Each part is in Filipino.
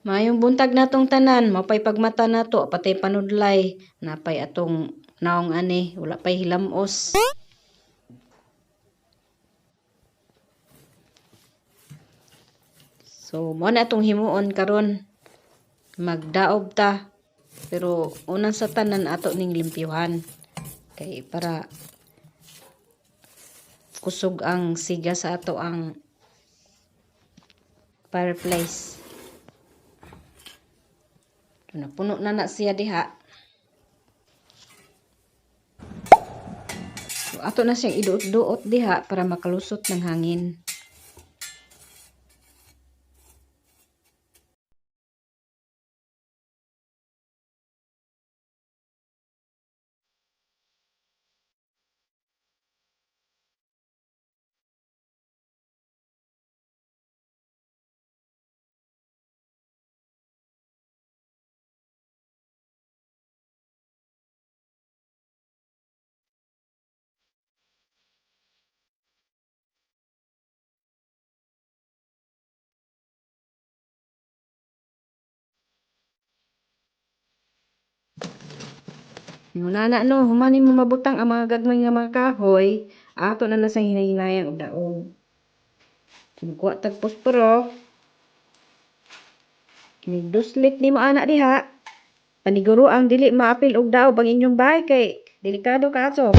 Maayong buntag natong tanan, mapay pagmata nato, patay panudlay, napay atong naong ani, wala pay hilamos. So, mo na atong himuon karon, magdaob ta. Pero unang sa tanan ato ning limpyuhan. Kay para kusog ang siga sa ato ang fireplace. Puno na siya diha. So, ato na siyang iduot-duot diha para makalusot ng hangin. Muna na no, humanin mo mabutang ang mga gagmay nga mga kahoy, ato na sa hinay-hinayan og daog. Kuha tag posporo. Duslit ni mo anak diha. Paniguro ang dili maapil og daog ang inyong bahay kay delikado ka aso.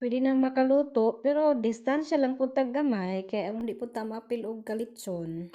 Pwede na makaluto pero distansya lang pud tag gamay kay ang di pud ta maapil og kalitson.